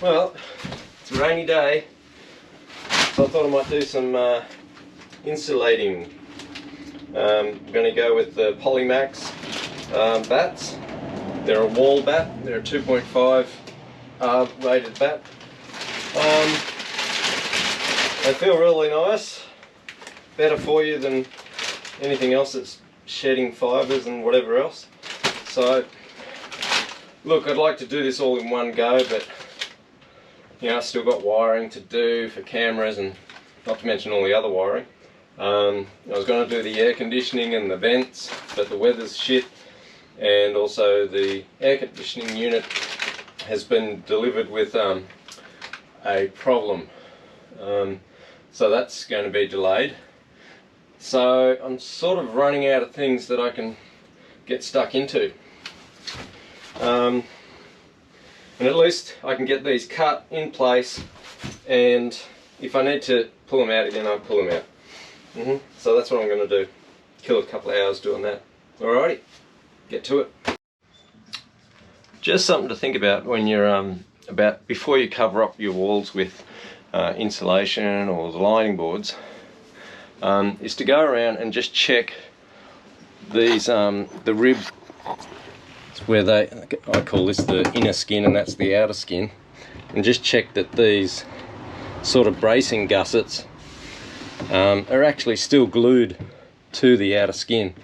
Well, it's a rainy day, so I thought I might do some insulating. I'm going to go with the Polymax batts. They're a wall batt. They're a 2.5 rated batt. They feel really nice. Better for you than anything else that's shedding fibres and whatever else. So, look, I'd like to do this all in one go, but you know, I've still got wiring to do for cameras, and not to mention all the other wiring. I was going to do the air conditioning and the vents, but the weather's shit, and also the air conditioning unit has been delivered with a problem, so that's going to be delayed. So I'm sort of running out of things that I can get stuck into, and at least I can get these cut in place, and if I need to pull them out again, I'll pull them out. So that's what I'm going to do. Kill a couple of hours doing that. Alrighty, get to it. Just something to think about when you're before you cover up your walls with insulation or the lining boards, is to go around and just check these the rib. It's where I call this the inner skin and that's the outer skin, and just check that these sort of bracing gussets are actually still glued to the outer skin.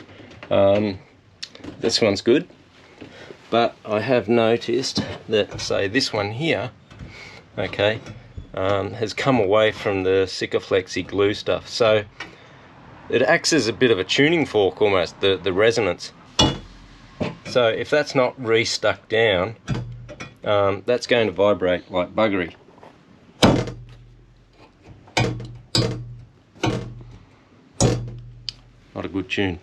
This one's good, but I have noticed that, say, this one here, okay, has come away from the Sikaflexi glue stuff, so it acts as a bit of a tuning fork almost, the resonance. So if that's not re-stuck down, that's going to vibrate like buggery. Not a good tune.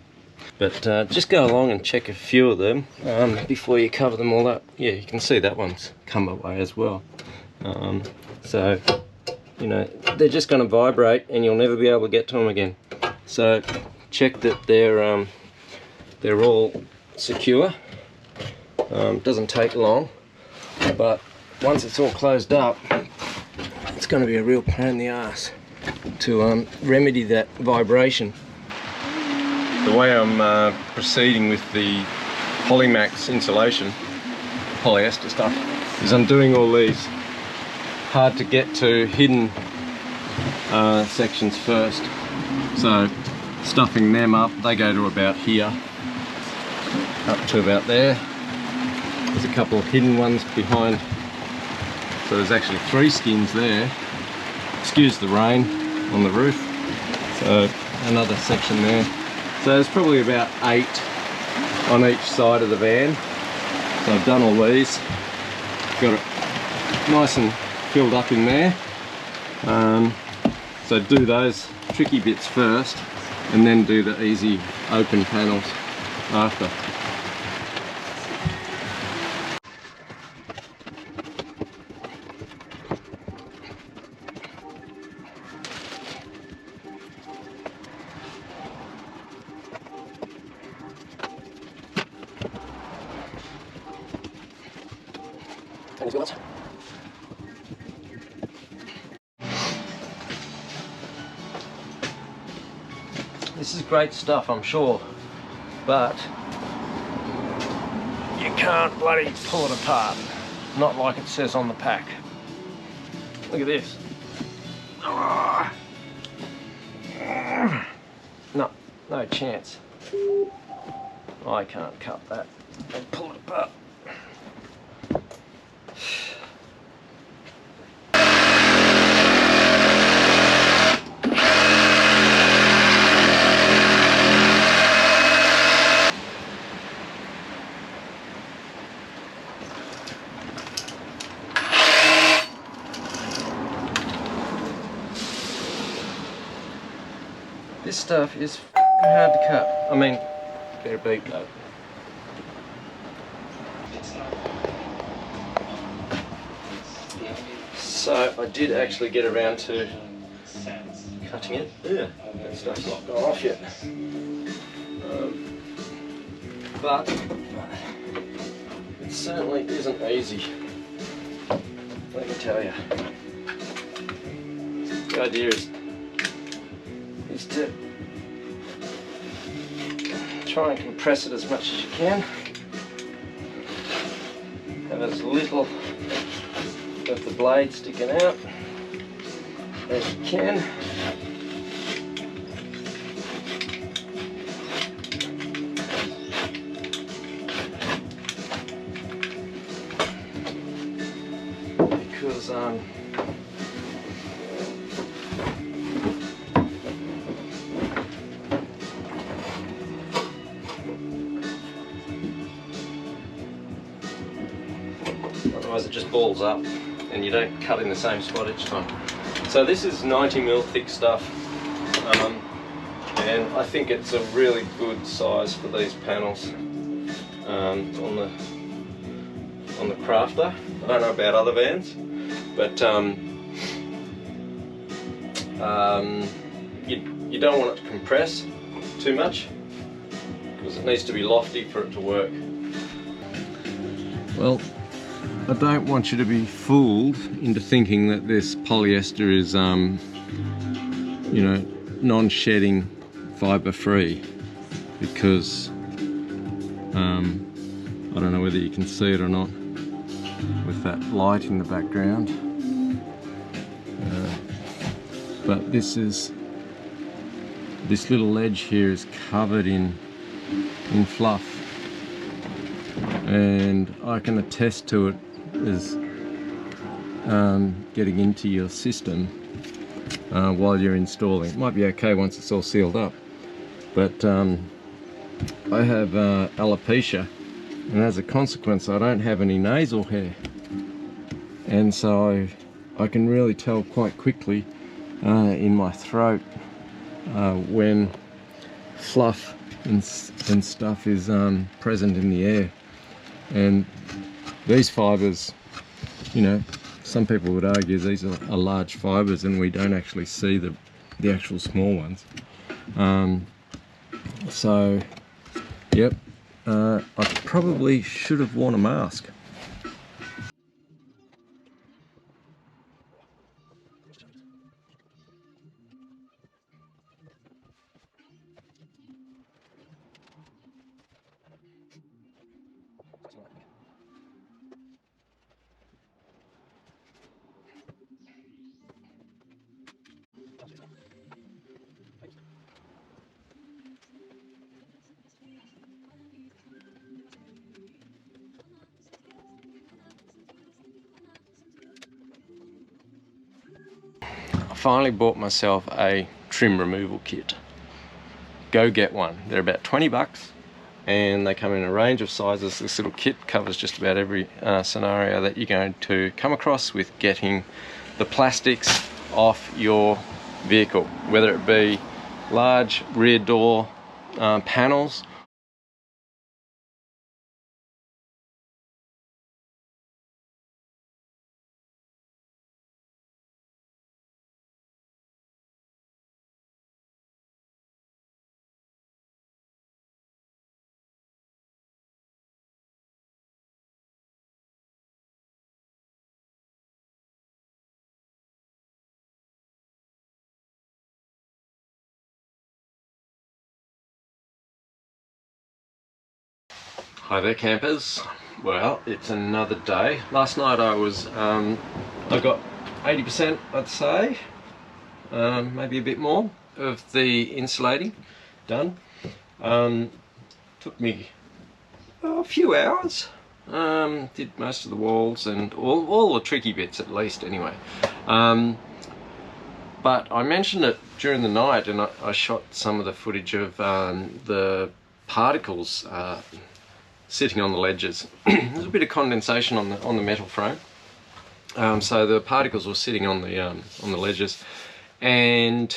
But just go along and check a few of them before you cover them all up. Yeah, you can see that one's come away as well. So, you know, they're just going to vibrate and you'll never be able to get to them again. So check that they're all secure. Doesn't take long, but once it's all closed up, it's going to be a real pain in the ass to remedy that vibration. The way I'm proceeding with the Polymax insulation, polyester stuff, is I'm doing all these hard to get to hidden sections first. So stuffing them up, they go to about here, up to about there. There's a couple of hidden ones behind, so there's actually 3 skins there. Excuse the rain on the roof. So another section there. So there's probably about 8 on each side of the van. So I've done all these, got it nice and filled up in there. So do those tricky bits first, and then do the easy open panels after. This is great stuff, I'm sure, but you can't bloody pull it apart. Not like it says on the pack. Look at this. No chance. I can't cut that and pull it apart. This stuff is hard to cut. I mean, better beat though. So I did actually get around to cutting it. Yeah, that stuff's not gone off yet. But it certainly isn't easy. let me tell you. The idea is to try and compress it as much as you can. Have as little of the blade sticking out as you can. Because otherwise it just balls up and you don't cut in the same spot each time. So this is 90mm thick stuff, and I think it's a really good size for these panels on the Crafter. I don't know about other vans, but you don't want it to compress too much because it needs to be lofty for it to work. Well, I don't want you to be fooled into thinking that this polyester is, you know, non-shedding, fibre-free, because I don't know whether you can see it or not with that light in the background, but this little ledge here is covered in fluff, and I can attest to it as getting into your system while you're installing. It might be okay once it's all sealed up, but I have alopecia, and as a consequence I don't have any nasal hair, and so I can really tell quite quickly in my throat when fluff and stuff is present in the air. And these fibres, you know, some people would argue these are large fibres and we don't actually see the actual small ones. So, yep, I probably should have worn a mask. I finally bought myself a trim removal kit. Go get one. They're about 20 bucks and they come in a range of sizes. This little kit covers just about every scenario that you're going to come across with getting the plastics off your vehicle, whether it be large rear door panels, Hi there campers. Well, it's another day. Last night I got 80%, I'd say, maybe a bit more, of the insulating done. Took me a few hours. Did most of the walls and all the tricky bits at least anyway. But I mentioned it during the night, and I shot some of the footage of the particles sitting on the ledges. There's a bit of condensation on the metal frame, so the particles were sitting on the ledges. And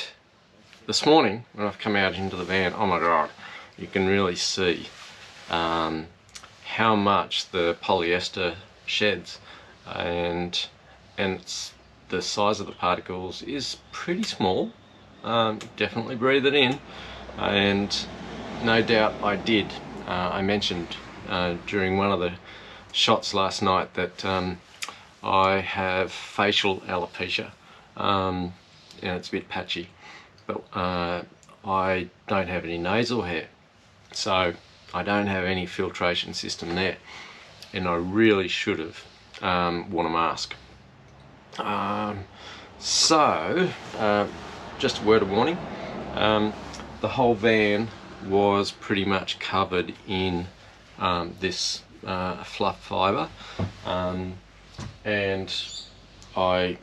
this morning when I've come out into the van, oh my god, you can really see how much the polyester sheds, and it's, the size of the particles is pretty small. Definitely breathe it in, and no doubt I did. I mentioned during one of the shots last night that I have facial alopecia, and it's a bit patchy, but I don't have any nasal hair, so I don't have any filtration system there, and I really should have worn a mask. Just a word of warning, the whole van was pretty much covered in this fluff fibre, and I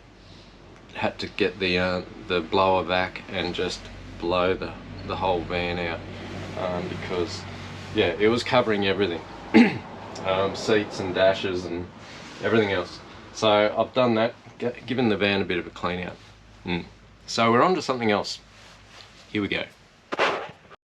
had to get the blower vac and just blow the whole van out, because yeah, it was covering everything. Seats and dashes and everything else. So I've done that, given the van a bit of a clean out. So we're on to something else. Here we go.